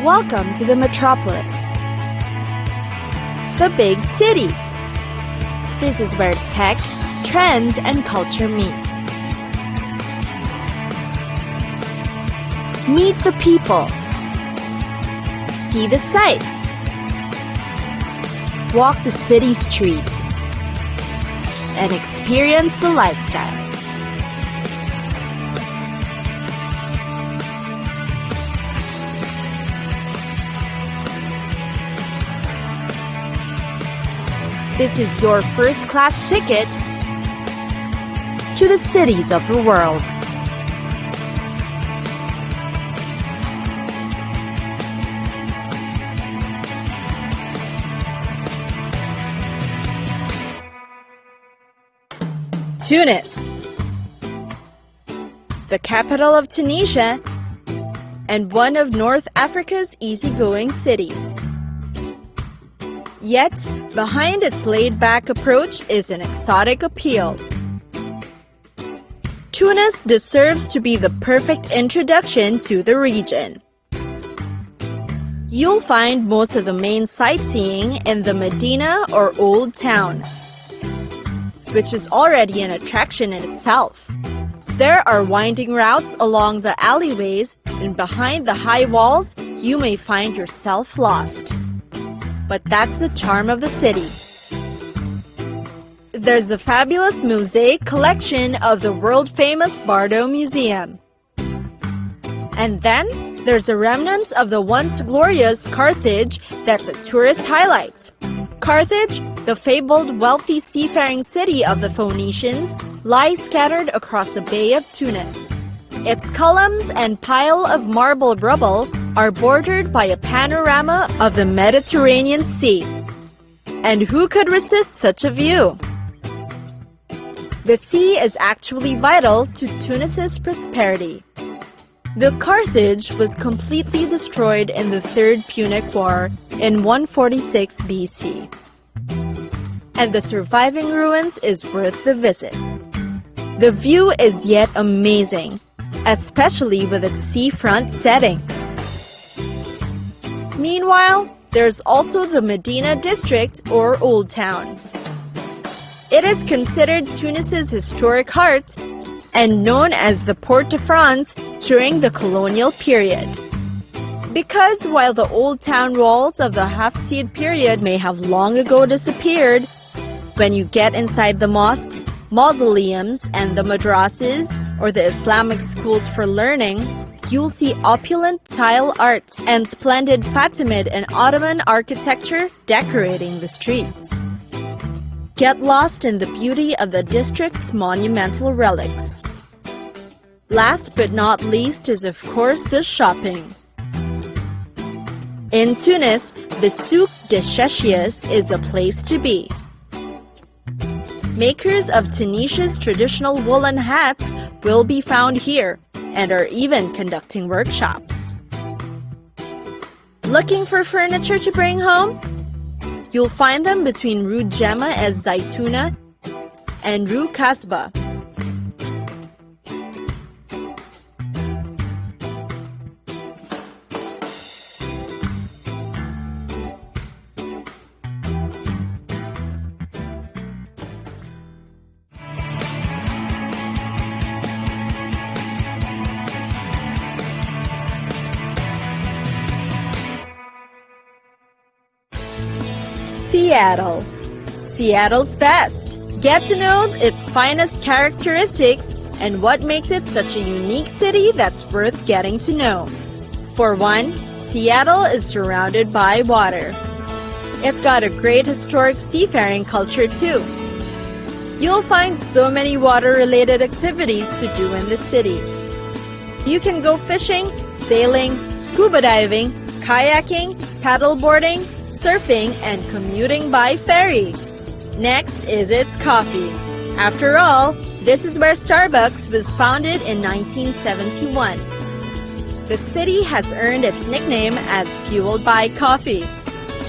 Welcome to the metropolis, the big city. This is where tech, trends, and culture meet. Meet the people. See the sights. Walk the city streets. And experience the lifestyle. This is your first-class ticket to the cities of the world. Tunis, the capital of Tunisia and one of North Africa's easygoing cities. Yet, behind its laid-back approach is an exotic appeal. Tunis deserves to be the perfect introduction to the region. You'll find most of the main sightseeing in the Medina or Old Town, which is already an attraction in itself. There are winding routes along the alleyways, and behind the high walls, you may find yourself lost. But that's the charm of the city. There's a fabulous mosaic collection of the world-famous Bardo Museum. And then, there's the remnants of the once glorious Carthage that's a tourist highlight. Carthage, the fabled wealthy seafaring city of the Phoenicians, lies scattered across the Bay of Tunis. Its columns and pile of marble rubble are bordered by a panorama of the Mediterranean Sea. And who could resist such a view? The sea is actually vital to Tunis's prosperity. The Carthage was completely destroyed in the Third Punic War in 146 BC. And the surviving ruins is worth the visit. The view is yet amazing, especially with its seafront setting. Meanwhile, there's also the Medina district or Old Town. It is considered Tunis's historic heart and known as the Port de France during the colonial period. Because while the Old Town walls of the Hafsid period may have long ago disappeared, when you get inside the mosques, mausoleums, and the madrasas, or the Islamic schools for learning, you'll see opulent tile art and splendid Fatimid and Ottoman architecture decorating the streets. Get lost in the beauty of the district's monumental relics. Last but not least is of course the shopping. In Tunis, the Souk de Chechiyes is a place to be. Makers of Tunisia's traditional woolen hats will be found here and are even conducting workshops. Looking for furniture to bring home? You'll find them between Rue Gemma Ez Zaytouna and Rue Kasbah. Seattle. Seattle's best. Get to know its finest characteristics and what makes it such a unique city that's worth getting to know. For one, Seattle is surrounded by water. It's got a great historic seafaring culture too. You'll find so many water-related activities to do in the city. You can go fishing, sailing, scuba diving, kayaking, paddleboarding, surfing, and commuting by ferry. Next is its coffee. After all, this is where Starbucks was founded in 1971. The city has earned its nickname as Fueled by Coffee.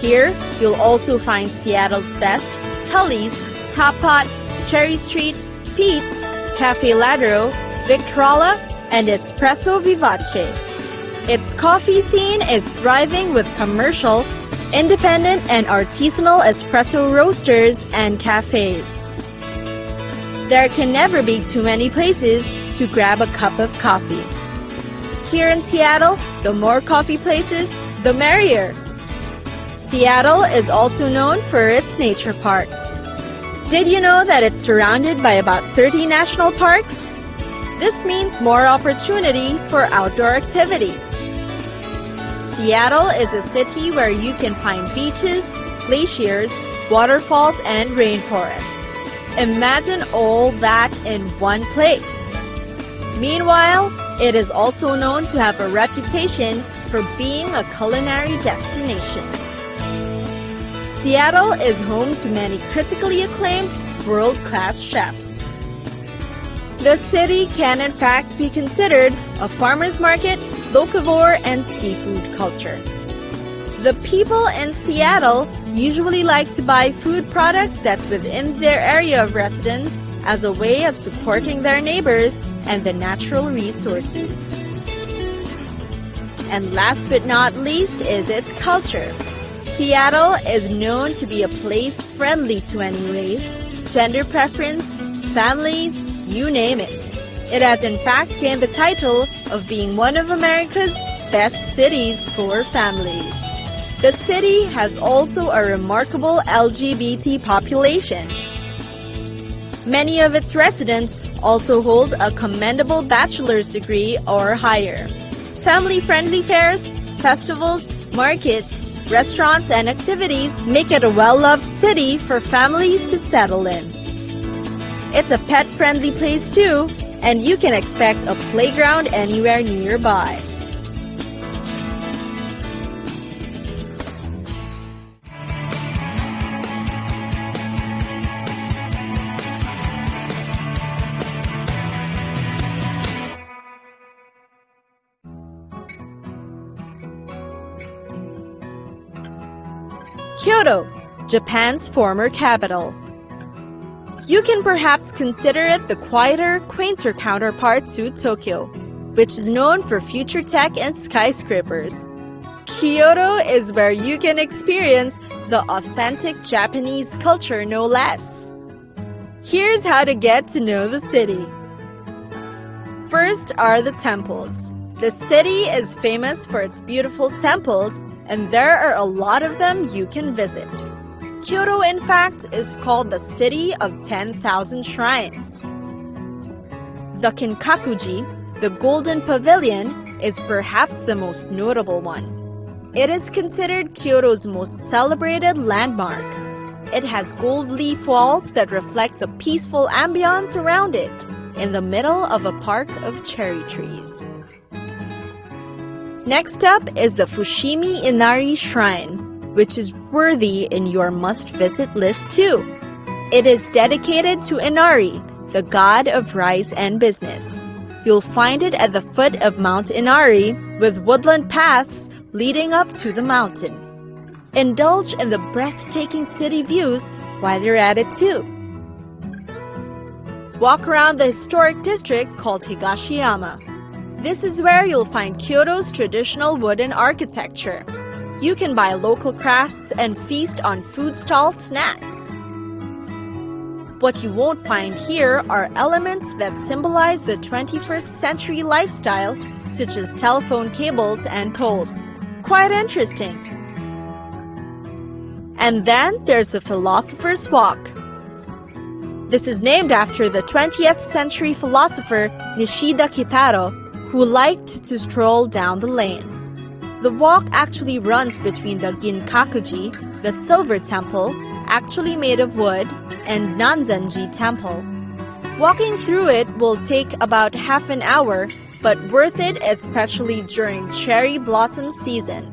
Here, you'll also find Seattle's best, Tully's, Top Pot, Cherry Street, Pete's, Cafe Ladro, Victrola, and Espresso Vivace. Its coffee scene is thriving with commercial, independent and artisanal espresso roasters and cafes. There can never be too many places to grab a cup of coffee. Here in Seattle, the more coffee places, the merrier. Seattle is also known for its nature parks. Did you know that it's surrounded by about 30 national parks? This means more opportunity for outdoor activity. Seattle is a city where you can find beaches, glaciers, waterfalls, and rainforests. Imagine all that in one place. Meanwhile, it is also known to have a reputation for being a culinary destination. Seattle is home to many critically acclaimed world-class chefs. The city can in fact be considered a farmer's market, locavore, and seafood culture. The people in Seattle usually like to buy food products that's within their area of residence as a way of supporting their neighbors and the natural resources. And last but not least is its culture. Seattle is known to be a place friendly to any race, gender preference, families, you name it. It has in fact gained the title of being one of America's best cities for families. The city has also a remarkable LGBT population. Many of its residents also hold a commendable bachelor's degree or higher. Family-friendly fairs, festivals, markets, restaurants, and activities make it a well-loved city for families to settle in. It's a pet-friendly place too, and you can expect a playground anywhere nearby. Kyoto, Japan's former capital. You can perhaps consider it the quieter, quainter counterpart to Tokyo, which is known for future tech and skyscrapers. Kyoto is where you can experience the authentic Japanese culture no less. Here's how to get to know the city. First are the temples. The city is famous for its beautiful temples, and there are a lot of them you can visit. Kyoto, in fact, is called the City of 10,000 Shrines. The Kinkakuji, the Golden Pavilion, is perhaps the most notable one. It is considered Kyoto's most celebrated landmark. It has gold leaf walls that reflect the peaceful ambience around it, in the middle of a park of cherry trees. Next up is the Fushimi Inari Shrine, which is worthy in your must-visit list too. It is dedicated to Inari, the god of rice and business. You'll find it at the foot of Mount Inari, with woodland paths leading up to the mountain. Indulge in the breathtaking city views while you're at it too. Walk around the historic district called Higashiyama. This is where you'll find Kyoto's traditional wooden architecture. You can buy local crafts and feast on food stall snacks. What you won't find here are elements that symbolize the 21st century lifestyle, such as telephone cables and poles. Quite interesting. And then there's the Philosopher's Walk. This is named after the 20th century philosopher Nishida Kitaro, who liked to stroll down the lane. The walk actually runs between the Ginkakuji, the Silver Temple, actually made of wood, and Nanzenji Temple. Walking through it will take about half an hour, but worth it especially during cherry blossom season.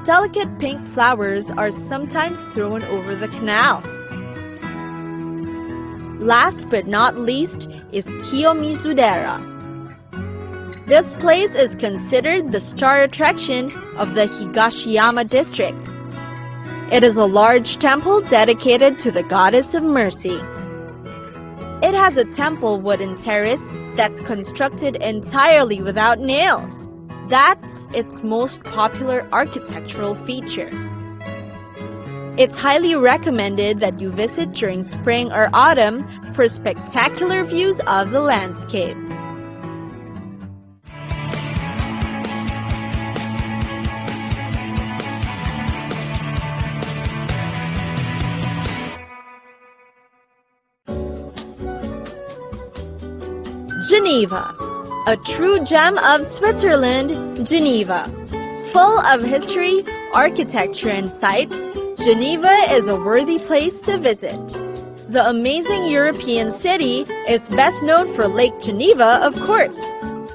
Delicate pink flowers are sometimes thrown over the canal. Last but not least is Kiyomizu-dera. This place is considered the star attraction of the Higashiyama district. It is a large temple dedicated to the goddess of mercy. It has a temple wooden terrace that's constructed entirely without nails. That's its most popular architectural feature. It's highly recommended that you visit during spring or autumn for spectacular views of the landscape. Geneva, a true gem of Switzerland, Geneva. Full of history, architecture, and sights, Geneva is a worthy place to visit. The amazing European city is best known for Lake Geneva, of course.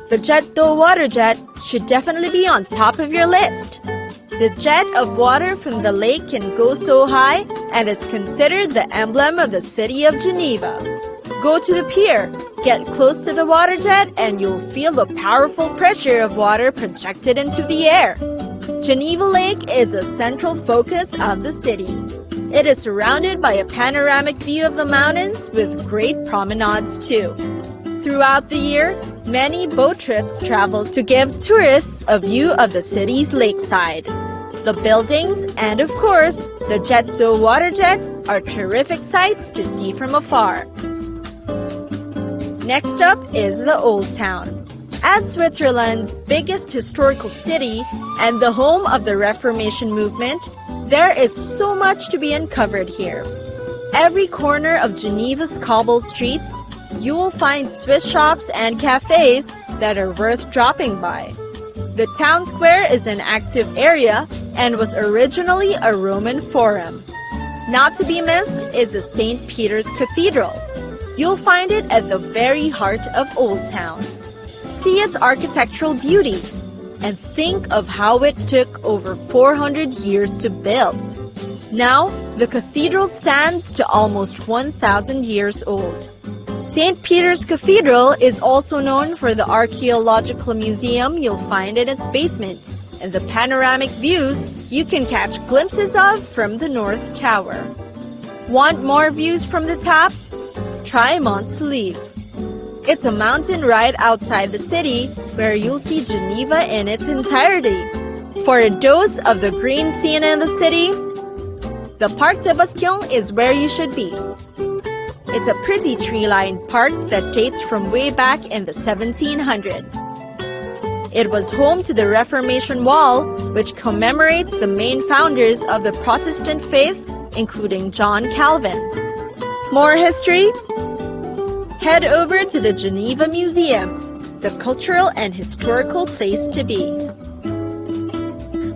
The jet d'eau water jet should definitely be on top of your list. The jet of water from the lake can go so high and is considered the emblem of the city of Geneva. Go to the pier, get close to the water jet, and you'll feel the powerful pressure of water projected into the air. Geneva Lake is a central focus of the city. It is surrounded by a panoramic view of the mountains with great promenades too. Throughout the year, many boat trips travel to give tourists a view of the city's lakeside. The buildings and, of course, the jet d'eau water jet are terrific sights to see from afar. Next up is the Old Town. As Switzerland's biggest historical city and the home of the Reformation movement, there is so much to be uncovered here. Every corner of Geneva's cobble streets, you will find Swiss shops and cafes that are worth dropping by. The town square is an active area and was originally a Roman forum. Not to be missed is the St. Peter's Cathedral. You'll find it at the very heart of Old Town. See its architectural beauty and think of how it took over 400 years to build. Now, the cathedral stands to almost 1,000 years old. St. Peter's Cathedral is also known for the archaeological museum you'll find in its basement and the panoramic views you can catch glimpses of from the North Tower. Want more views from the top? Try Mont Saleve. It's a mountain right outside the city where you'll see Geneva in its entirety. For a dose of the green scene in the city, the Parc de Bastion is where you should be. It's a pretty tree-lined park that dates from way back in the 1700s. It was home to the Reformation Wall, which commemorates the main founders of the Protestant faith, including John Calvin. More history? Head over to the Geneva Museums, the cultural and historical place to be.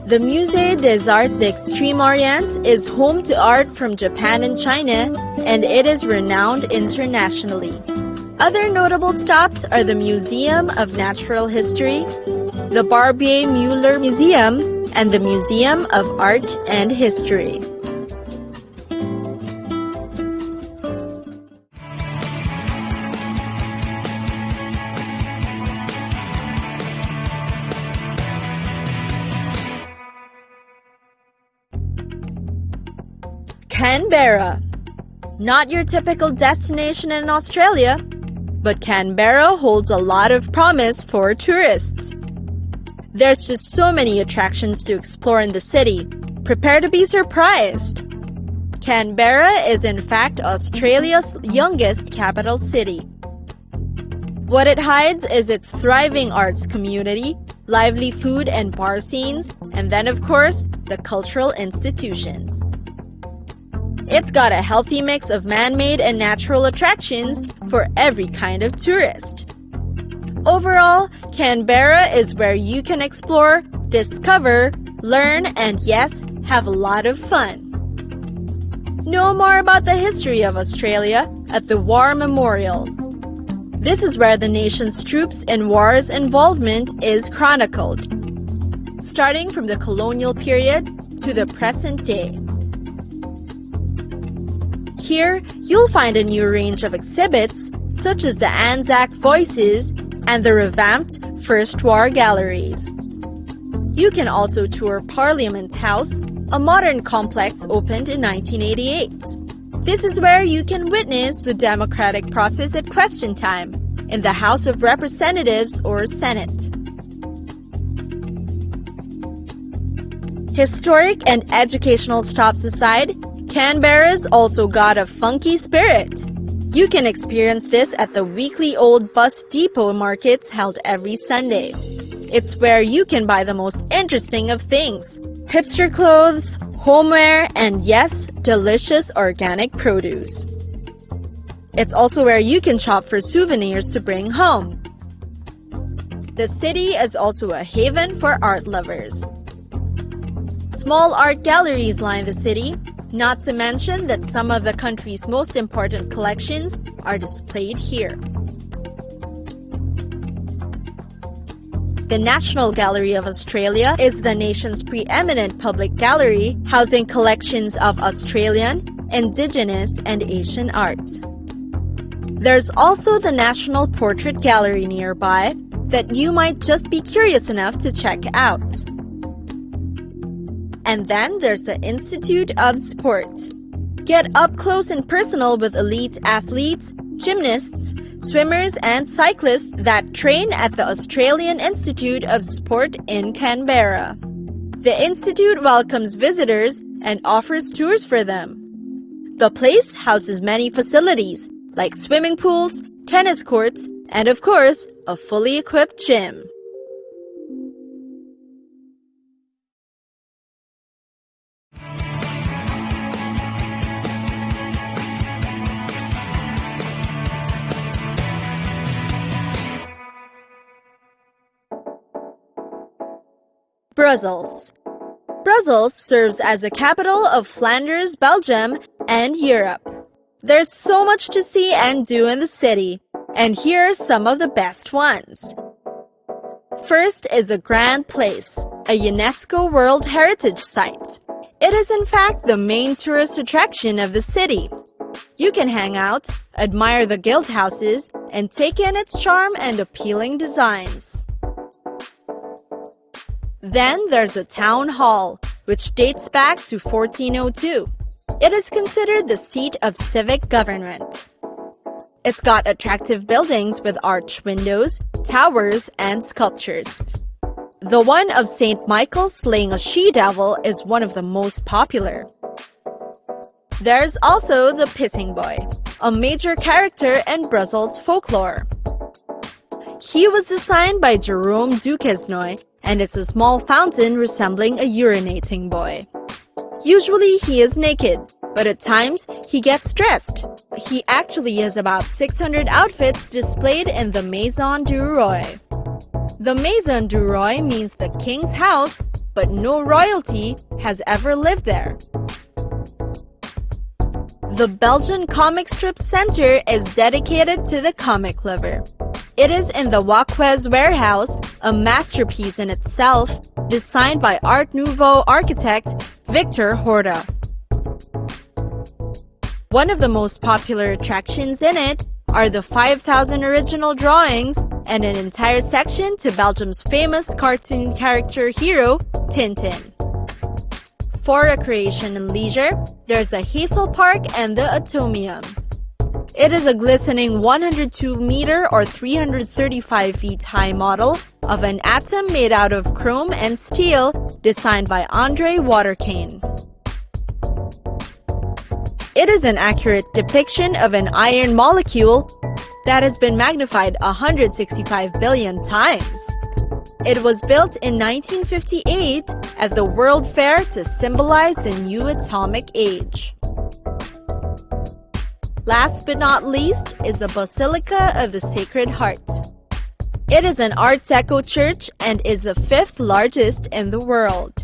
The Musée des Arts d'Extrême-Orient is home to art from Japan and China, and it is renowned internationally. Other notable stops are the Museum of Natural History, the Barbier-Mueller Museum, and the Museum of Art and History. Canberra. Not your typical destination in Australia, but Canberra holds a lot of promise for tourists. There's just so many attractions to explore in the city. Prepare to be surprised. Canberra is in fact Australia's youngest capital city. What it hides is its thriving arts community, lively food and bar scenes, and then of course, the cultural institutions. It's got a healthy mix of man-made and natural attractions for every kind of tourist. Overall, Canberra is where you can explore, discover, learn, and yes, have a lot of fun. Know more about the history of Australia at the War Memorial. This is where the nation's troops and war's involvement is chronicled, starting from the colonial period to the present day. Here, you'll find a new range of exhibits, such as the Anzac Voices and the revamped First War Galleries. You can also tour Parliament House, a modern complex opened in 1988. This is where you can witness the democratic process at question time in the House of Representatives or Senate. Historic and educational stops aside, Canberra's also got a funky spirit. You can experience this at the weekly Old Bus Depot markets held every Sunday. It's where you can buy the most interesting of things: hipster clothes, homeware, and yes, delicious organic produce. It's also where you can shop for souvenirs to bring home. The city is also a haven for art lovers. Small art galleries line the city, not to mention that some of the country's most important collections are displayed here. The National Gallery of Australia is the nation's preeminent public gallery, housing collections of Australian, Indigenous, and Asian art. There's also the National Portrait Gallery nearby that you might just be curious enough to check out. And then there's the Institute of Sport. Get up close and personal with elite athletes, gymnasts, swimmers, and cyclists that train at the Australian Institute of Sport in Canberra. The institute welcomes visitors and offers tours for them. The place houses many facilities like swimming pools, tennis courts, and of course, a fully equipped gym. Brussels. Brussels serves as the capital of Flanders, Belgium, and Europe. There's so much to see and do in the city, and here are some of the best ones. First is the Grand Place, a UNESCO World Heritage Site. It is in fact the main tourist attraction of the city. You can hang out, admire the guild houses, and take in its charm and appealing designs. Then there's the Town Hall, which dates back to 1402. It is considered the seat of civic government. It's got attractive buildings with arched windows, towers, and sculptures. The one of St. Michael slaying a she-devil is one of the most popular. There's also the Pissing Boy, a major character in Brussels folklore. He was designed by Jerome Duquesnoy and is a small fountain resembling a urinating boy. Usually he is naked, but at times he gets dressed. He actually has about 600 outfits displayed in the Maison du Roi. The Maison du Roi means the king's house, but no royalty has ever lived there. The Belgian Comic Strip Center is dedicated to the comic lover. It is in the Wauquez warehouse, a masterpiece in itself, designed by Art Nouveau architect Victor Horta. One of the most popular attractions in it are the 5,000 original drawings and an entire section to Belgium's famous cartoon character hero, Tintin. For recreation and leisure, there's the Hazel Park and the Atomium. It is a glistening 102-meter or 335 feet high model of an atom made out of chrome and steel designed by André Waterkane. It is an accurate depiction of an iron molecule that has been magnified 165 billion times. It was built in 1958 at the World Fair to symbolize the new atomic age. Last but not least is the Basilica of the Sacred Heart. It is an Art Deco church and is the 5th largest in the world.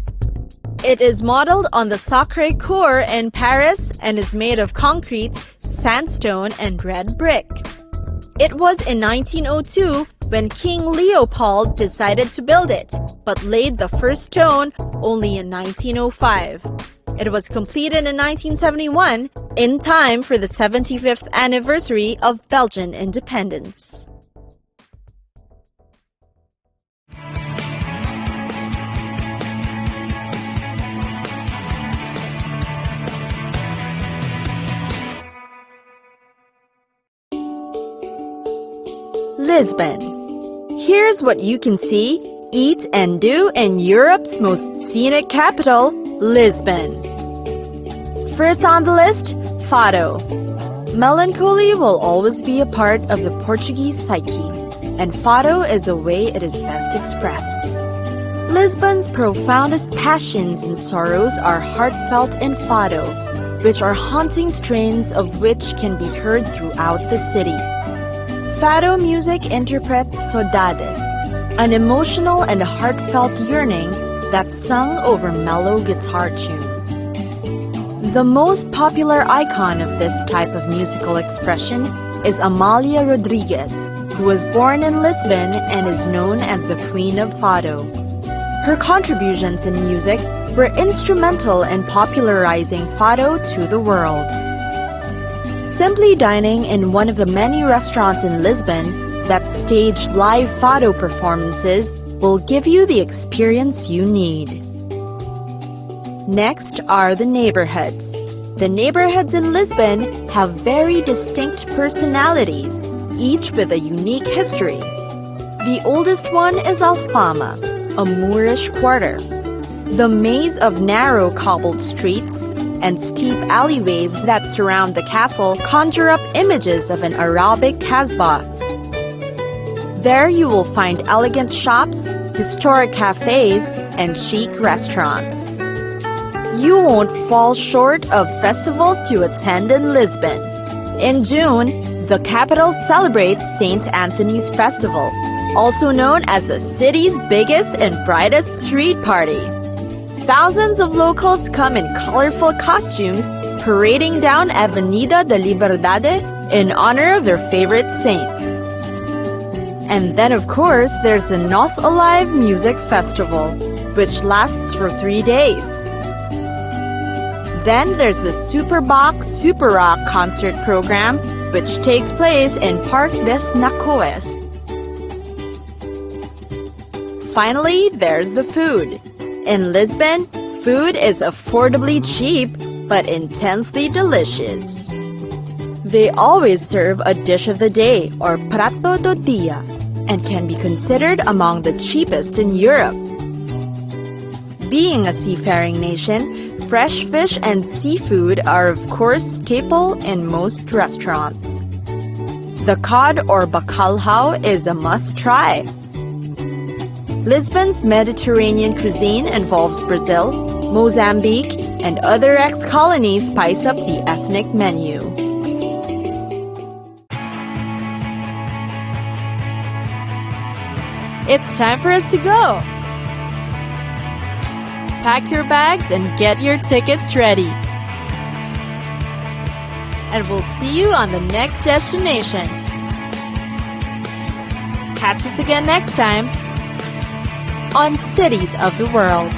It is modeled on the Sacré-Cœur in Paris and is made of concrete, sandstone, and red brick. It was in 1902 when King Leopold decided to build it, but laid the first stone only in 1905. It was completed in 1971, in time for the 75th anniversary of Belgian independence. Lisbon. Here's what you can see, eat and do in Europe's most scenic capital, Lisbon. First on the list, Fado. Melancholy will always be a part of the Portuguese psyche, and Fado is the way it is best expressed. Lisbon's profoundest passions and sorrows are heartfelt in Fado, which are haunting strains of which can be heard throughout the city. Fado music interprets saudade, an emotional and heartfelt yearning that's sung over mellow guitar tunes. The most popular icon of this type of musical expression is Amália Rodrigues, who was born in Lisbon and is known as the Queen of Fado. Her contributions in music were instrumental in popularizing Fado to the world. Simply dining in one of the many restaurants in Lisbon that stage live Fado performances will give you the experience you need. Next are the neighborhoods. The neighborhoods in Lisbon have very distinct personalities, each with a unique history. The oldest one is Alfama, a Moorish quarter. The maze of narrow cobbled streets and steep alleyways that surround the castle conjure up images of an Arabic Kasbah. There you will find elegant shops, historic cafes, and chic restaurants. You won't fall short of festivals to attend in Lisbon. In June, the capital celebrates St. Anthony's Festival, also known as the city's biggest and brightest street party. Thousands of locals come in colorful costumes, parading down Avenida da Liberdade in honor of their favorite saint. And then, of course, there's the Nós Alive Music Festival, which lasts for 3 days. Then there's the Superbox Super Rock concert program, which takes place in Parque das Nações. Finally, there's the food. In Lisbon, food is affordably cheap, but intensely delicious. They always serve a dish of the day, or prato do dia, and can be considered among the cheapest in Europe. Being a seafaring nation, fresh fish and seafood are of course staple in most restaurants. The cod or bacalhau is a must-try. Lisbon's Mediterranean cuisine involves Brazil, Mozambique, and other ex-colonies spice up the ethnic menu. It's time for us to go! Pack your bags and get your tickets ready. And we'll see you on the next destination. Catch us again next time on Cities of the World.